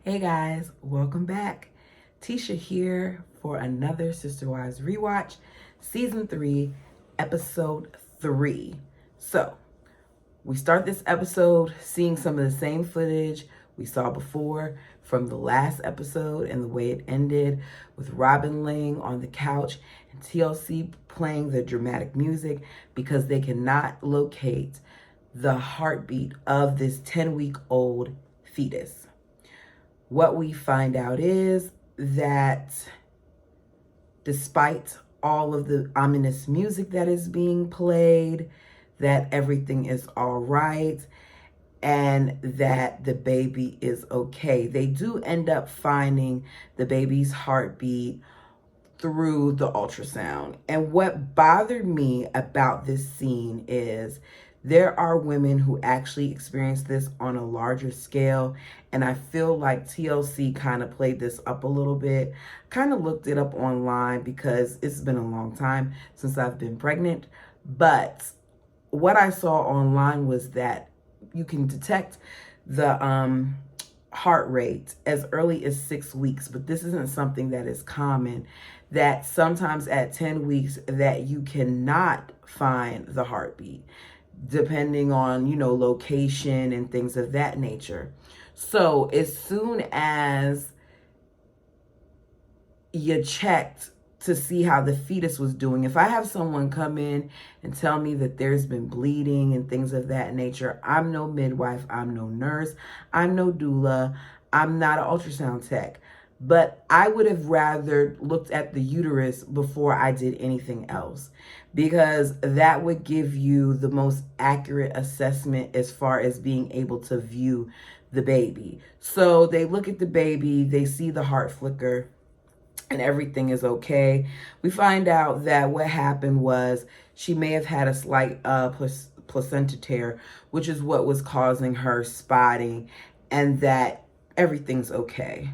Hey guys, welcome back. Tisha here for another Sister Wives rewatch, season 3, episode 3. So, we start this episode seeing some of the same footage we saw before from the last episode and the way it ended, with Robin laying on the couch and TLC playing the dramatic music because they cannot locate the heartbeat of this 10-week-old fetus. What we find out is that despite all of the ominous music that is being played, that everything is all right and that the baby is okay. They do end up finding the baby's heartbeat through the ultrasound. And what bothered me about this scene is there are women who actually experience this on a larger scale. And I feel like TLC kind of played this up a little bit. Kind of looked it up online because it's been a long time since I've been pregnant. But what I saw online was that you can detect the heart rate as early as 6 weeks, but this isn't something that is common, that sometimes at 10 weeks that you cannot find the heartbeat depending on, location and things of that nature. So as soon as you checked to see how the fetus was doing, if I have someone come in and tell me that there's been bleeding and things of that nature, I'm no midwife, I'm no nurse, I'm no doula, I'm not an ultrasound tech. But I would have rather looked at the uterus before I did anything else, because that would give you the most accurate assessment as far as being able to view the baby. So they look at the baby, they see the heart flicker, and everything is okay. We find out that what happened was she may have had a slight placenta tear, which is what was causing her spotting, and that everything's okay.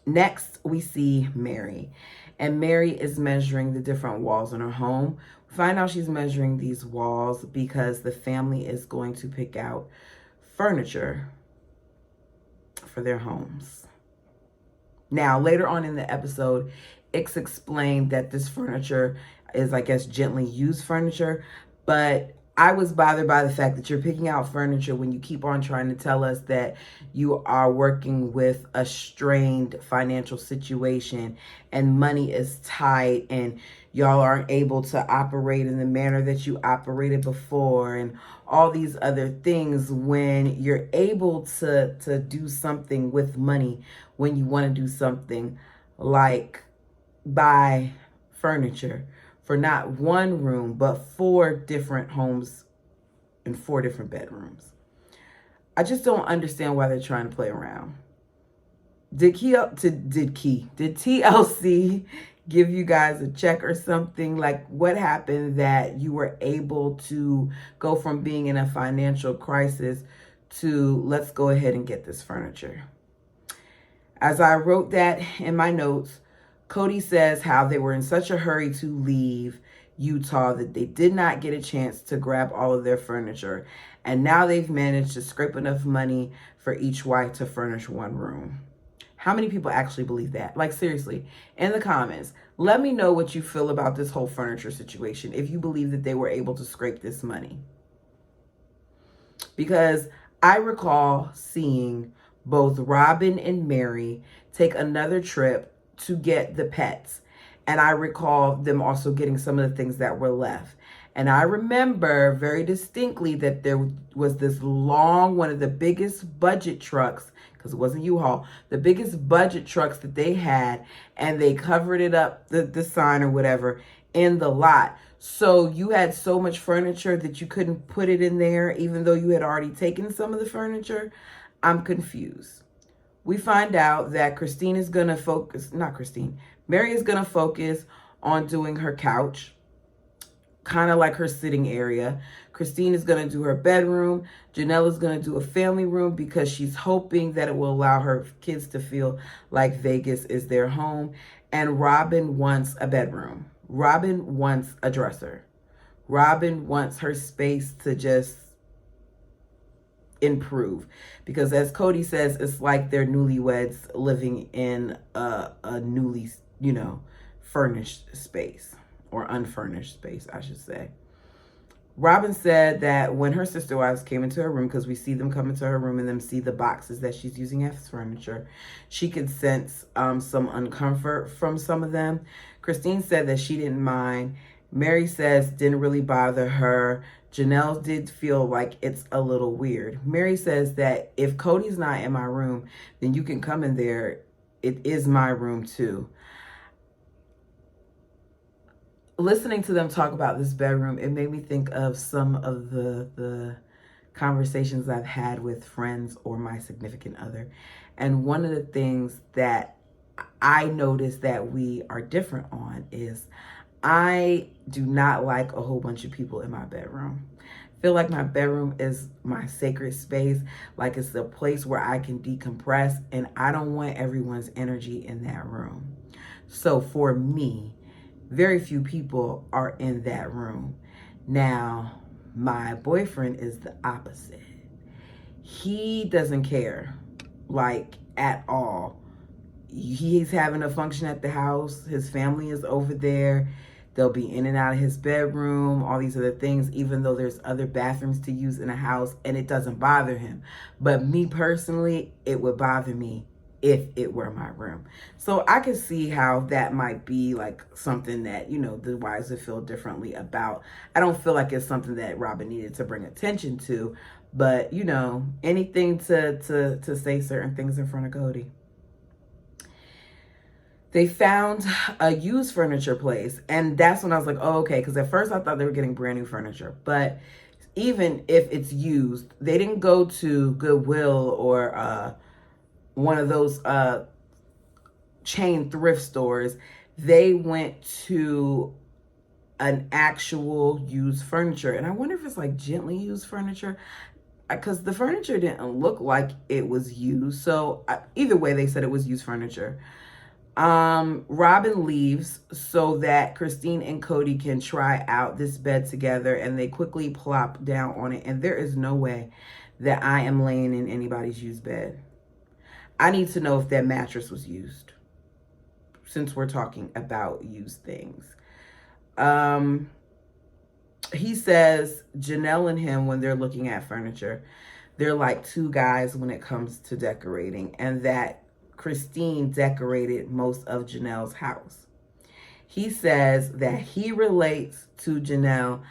Next, we see Mary, and Mary is measuring the different walls in her home. We find out she's measuring these walls because the family is going to pick out furniture for their homes. Now, later on in the episode, it's explained that this furniture is, I guess, gently used furniture, but I was bothered by the fact that you're picking out furniture when you keep on trying to tell us that you are working with a strained financial situation and money is tight and y'all aren't able to operate in the manner that you operated before and all these other things, when you're able to do something with money, when you want to do something like buy furniture for not one room, but 4 different homes and 4 different bedrooms. I just don't understand why they're trying to play around. Did TLC give you guys a check or something? Like, what happened that you were able to go from being in a financial crisis to let's go ahead and get this furniture? As I wrote that in my notes, Cody says how they were in such a hurry to leave Utah that they did not get a chance to grab all of their furniture. And now they've managed to scrape enough money for each wife to furnish one room. How many people actually believe that? Like, seriously, in the comments, let me know what you feel about this whole furniture situation, if you believe that they were able to scrape this money. Because I recall seeing both Robin and Mary take another trip to get the pets. And I recall them also getting some of the things that were left. And I remember very distinctly that there was this long, one of the biggest budget trucks, because it wasn't U-Haul, the biggest budget trucks that they had, and they covered it up, the sign or whatever, in the lot. So you had so much furniture that you couldn't put it in there, even though you had already taken some of the furniture. I'm confused. We find out that Christine is going to focus, not Christine, Mary is going to focus on doing her couch, kind of like her sitting area. Christine is going to do her bedroom. Janelle is going to do a family room because she's hoping that it will allow her kids to feel like Vegas is their home. And Robin wants a bedroom. Robin wants a dresser. Robin wants her space to just improve, because as Cody says, it's like they're newlyweds living in a newly, furnished space, or unfurnished space, I should say. Robin said that when her sister wives came into her room, because we see them come into her room and then see the boxes that she's using as furniture, she could sense some uncomfort from some of them. Christine said that she didn't mind. Mary says didn't really bother her. Janelle did feel like it's a little weird. Mary says that if Cody's not in my room, then you can come in there. It is my room too. Listening to them talk about this bedroom, it made me think of some of the conversations I've had with friends or my significant other. And one of the things that I noticed that we are different on is I do not like a whole bunch of people in my bedroom. I feel like my bedroom is my sacred space, like it's a place where I can decompress, and I don't want everyone's energy in that room. So for me, very few people are in that room. Now, my boyfriend is the opposite. He doesn't care, like, at all. He's having a function at the house. His family is over there. They'll be in and out of his bedroom, all these other things, even though there's other bathrooms to use in a house, and it doesn't bother him. But me personally, it would bother me if it were my room. So I could see how that might be like something that, the wives would feel differently about. I don't feel like it's something that Robin needed to bring attention to, but anything to say certain things in front of Cody. They found a used furniture place, and that's when I was like, oh, okay, because at first I thought they were getting brand new furniture, but even if it's used, they didn't go to Goodwill or one of those chain thrift stores. They went to an actual used furniture, and I wonder if it's like gently used furniture, because the furniture didn't look like it was used. So either way, they said it was used furniture. Robin leaves so that Christine and Cody can try out this bed together, and they quickly plop down on it, and there is no way that I am laying in anybody's used bed. I need to know if that mattress was used, since we're talking about used things. He says Janelle and him, when they're looking at furniture, they're like two guys when it comes to decorating, and that Christine decorated most of Janelle's house. He says that he relates to Janelle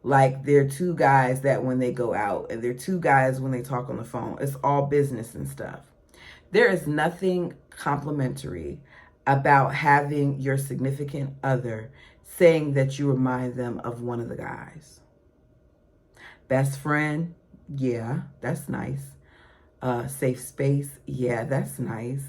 like they're two guys that when they go out, and they're two guys when they talk on the phone. It's all business and stuff. There is nothing complimentary about having your significant other saying that you remind them of one of the guys. Best friend, yeah, that's nice. Safe space, yeah, that's nice.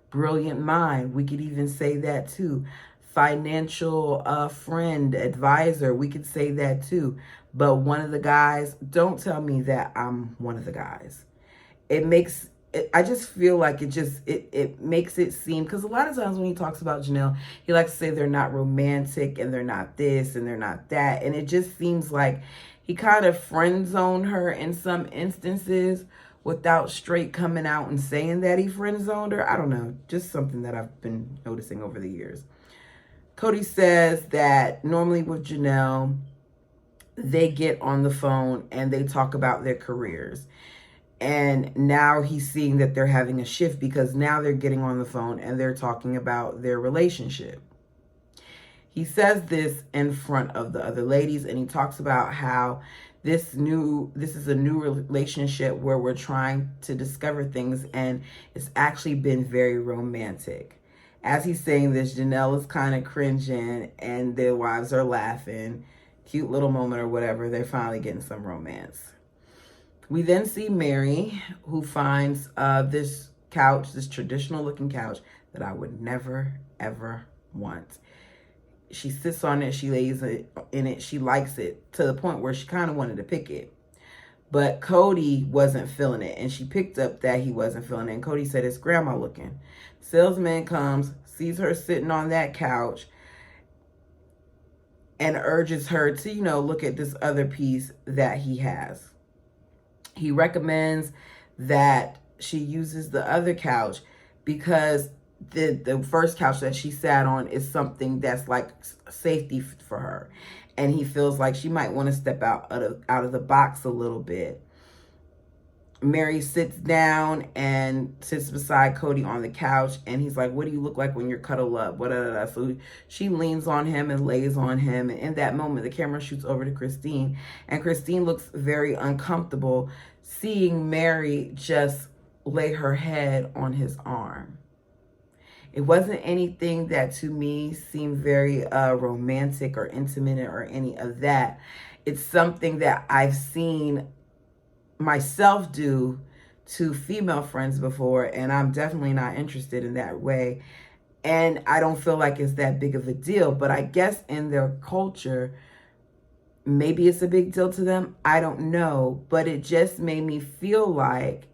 Brilliant mind, we could even say that too. Financial friend, advisor, we could say that too. But one of the guys, don't tell me that I'm one of the guys. I just feel like it makes it seem, because a lot of times when he talks about Janelle, he likes to say they're not romantic and they're not this and they're not that. And it just seems like he kind of friend zoned her in some instances without straight coming out and saying that he friend zoned her. I don't know, just something that I've been noticing over the years. Cody says that normally with Janelle, they get on the phone and they talk about their careers. And now he's seeing that they're having a shift, because now they're getting on the phone and they're talking about their relationship. He says this in front of the other ladies, and he talks about how this is a new relationship where we're trying to discover things, and it's actually been very romantic. As he's saying this, Janelle is kind of cringing and their wives are laughing. Cute little moment or whatever. They're finally getting some romance. We then see Mary, who finds this couch, this traditional looking couch that I would never, ever want. She sits on it, she lays in it, she likes it to the point where she kind of wanted to pick it. But Cody wasn't feeling it, and she picked up that he wasn't feeling it. And Cody said, it's grandma looking. Salesman comes, sees her sitting on that couch, and urges her to, look at this other piece that he has. He recommends that she uses the other couch because the first couch that she sat on is something that's like safety for her, and he feels like she might want to step out of the box a little bit. Mary sits down and sits beside Kody on the couch, and he's like, what do you look like when you're cuddled up? So she leans on him and lays on him, and in that moment the camera shoots over to Christine, and Christine looks very uncomfortable seeing Mary just lay her head on his arm. It wasn't anything that to me seemed very romantic or intimate or any of that. It's something that I've seen myself do to female friends before, and I'm definitely not interested in that way, and I don't feel like it's that big of a deal. But I guess in their culture, maybe it's a big deal to them, I don't know. But it just made me feel like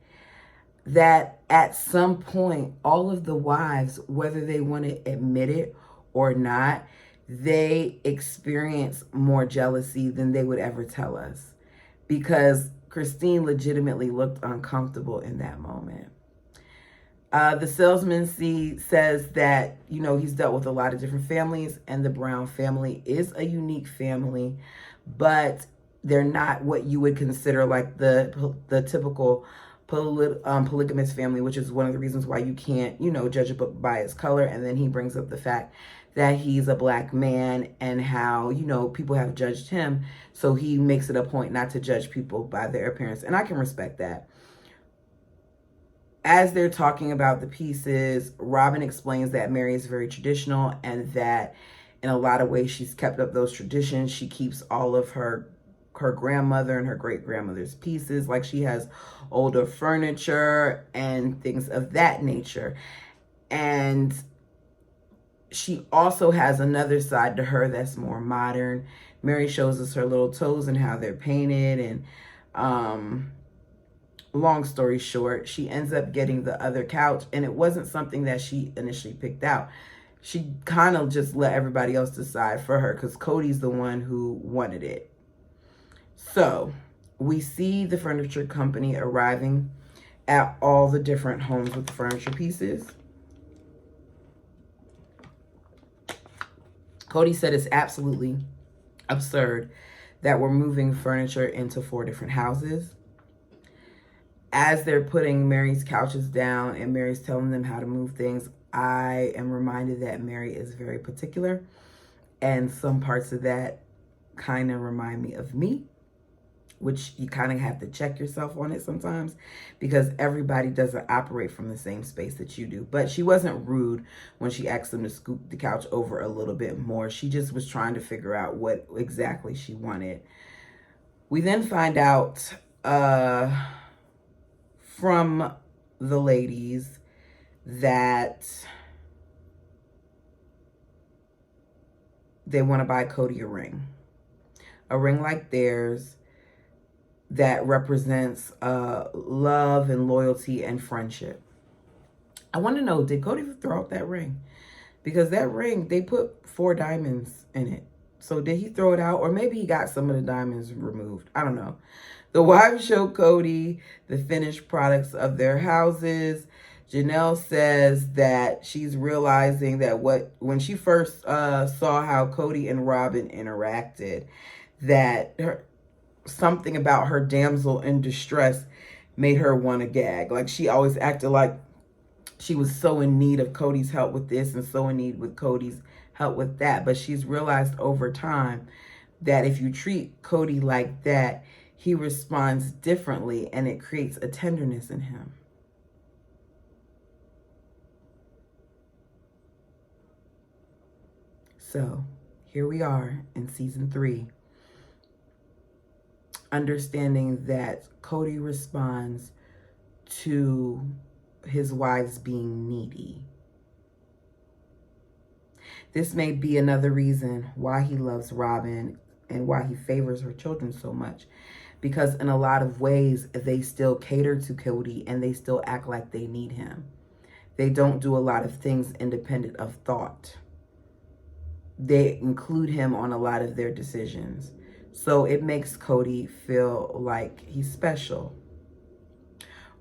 that at some point, all of the wives, whether they want to admit it or not, they experience more jealousy than they would ever tell us, because Christine legitimately looked uncomfortable in that moment. The salesman says that, he's dealt with a lot of different families, and the Brown family is a unique family, but they're not what you would consider like the typical polygamous family, which is one of the reasons why you can't, judge a book by its color. And then he brings up the fact that he's a black man and how, people have judged him. So he makes it a point not to judge people by their appearance. And I can respect that. As they're talking about the pieces, Robyn explains that Mary is very traditional and that in a lot of ways she's kept up those traditions. She keeps all of her grandmother and her great-grandmother's pieces, like she has older furniture and things of that nature. And she also has another side to her that's more modern. Mary shows us her little toes and how they're painted, and long story short, she ends up getting the other couch, and it wasn't something that she initially picked out. She kind of just let everybody else decide for her because Kody's the one who wanted it. So we see the furniture company arriving at all the different homes with the furniture pieces. Kody said it's absolutely absurd that we're moving furniture into 4 different houses. As they're putting Mary's couches down and Mary's telling them how to move things, I am reminded that Mary is very particular, and some parts of that kind of remind me of me, which you kind of have to check yourself on it sometimes because everybody doesn't operate from the same space that you do. But she wasn't rude when she asked them to scoop the couch over a little bit more. She just was trying to figure out what exactly she wanted. We then find out from the ladies that they want to buy Kody a ring like theirs that represents love and loyalty and friendship. I want to know, did Kody throw out that ring? Because that ring, they put 4 diamonds in it. So did he throw it out? Or maybe he got some of the diamonds removed. I don't know. The wives show Kody the finished products of their houses. Janelle says that she's realizing that when she first saw how Kody and Robyn interacted, that something about her damsel in distress made her want to gag. Like she always acted like she was so in need of Kody's help with this and so in need with Kody's help with that. But she's realized over time that if you treat Kody like that, he responds differently and it creates a tenderness in him. So here we are in season 3, understanding that Kody responds to his wives being needy. This may be another reason why he loves Robyn and why he favors her children so much. Because in a lot of ways, they still cater to Kody and they still act like they need him. They don't do a lot of things independent of thought. They include him on a lot of their decisions. So it makes Kody feel like he's special.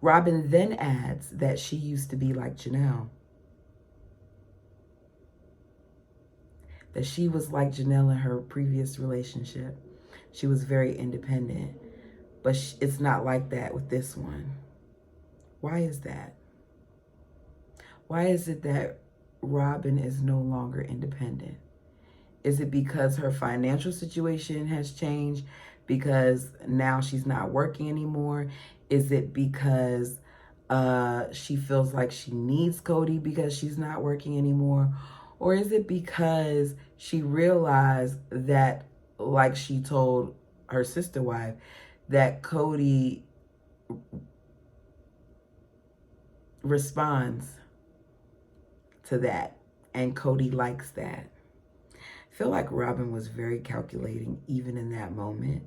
Robin then adds that she used to be like Janelle. That she was like Janelle in her previous relationship. She was very independent. But it's not like that with this one. Why is that? Why is it that Robin is no longer independent? Is it because her financial situation has changed? Because now she's not working anymore? Is it because she feels like she needs Cody because she's not working anymore? Or is it because she realized that, like she told her sister wife, that Cody responds to that and Cody likes that? I feel like Robin was very calculating even in that moment.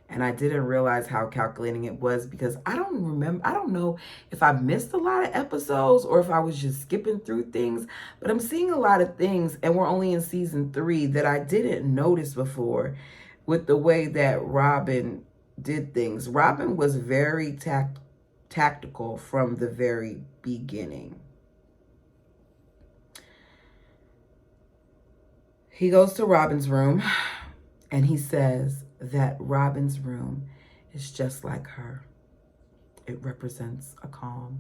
And I didn't realize how calculating it was because I don't know if I missed a lot of episodes or if I was just skipping through things, but I'm seeing a lot of things, and we're only in season 3, that I didn't notice before with the way that Robin did things. Robin was very tactical from the very beginning. He goes to Robin's room and he says that Robin's room is just like her. It represents a calm.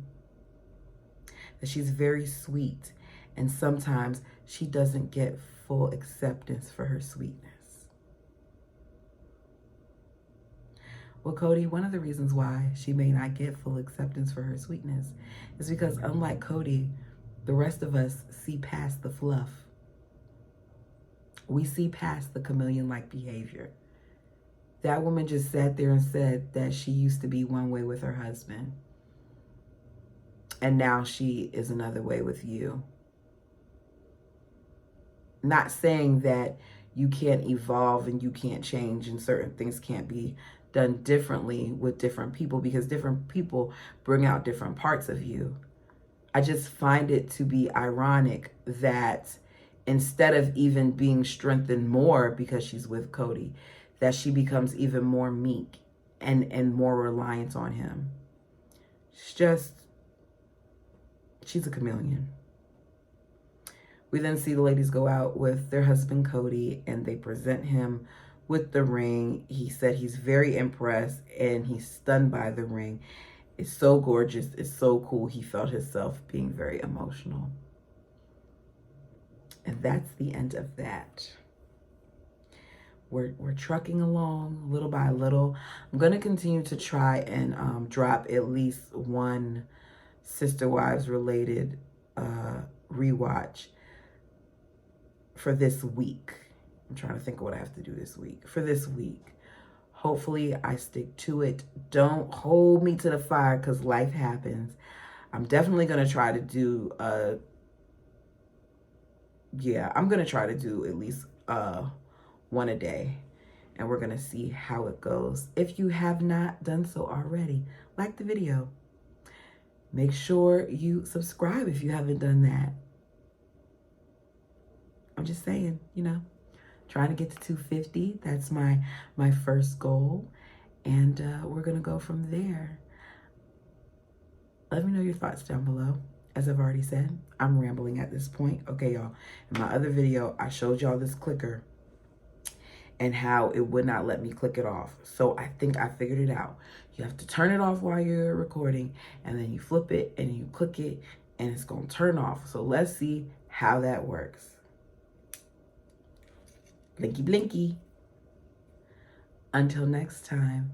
That she's very sweet, and sometimes she doesn't get full acceptance for her sweetness. Well, Cody, one of the reasons why she may not get full acceptance for her sweetness is because, unlike Cody, the rest of us see past the fluff. We see past the chameleon-like behavior. That woman just sat there and said that she used to be one way with her husband, and now she is another way with you. Not saying that you can't evolve and you can't change and certain things can't be done differently with different people, because different people bring out different parts of you. I just find it to be ironic that instead of even being strengthened more because she's with Cody, that she becomes even more meek and more reliant on him. She's a chameleon. We then see the ladies go out with their husband Cody, and they present him with the ring. He said he's very impressed and he's stunned by the ring. It's so gorgeous. It's so cool. He felt himself being very emotional. And that's the end of that. We're trucking along little by little. I'm going to continue to try and drop at least one Sister Wives related rewatch for this week. I'm trying to think of what I have to do this week. For this week. Hopefully I stick to it. Don't hold me to the fire because life happens. I'm definitely going to try to do I'm going to try to do at least one a day, and we're going to see how it goes. If you have not done so already, like the video. Make sure you subscribe if you haven't done that. I'm just saying, trying to get to 250. That's my first goal, and we're going to go from there. Let me know your thoughts down below. As I've already said, I'm rambling at this point. Okay, y'all. In my other video, I showed y'all this clicker and how it would not let me click it off. So I think I figured it out. You have to turn it off while you're recording, and then you flip it and you click it and it's going to turn off. So let's see how that works. Blinky, blinky. Until next time.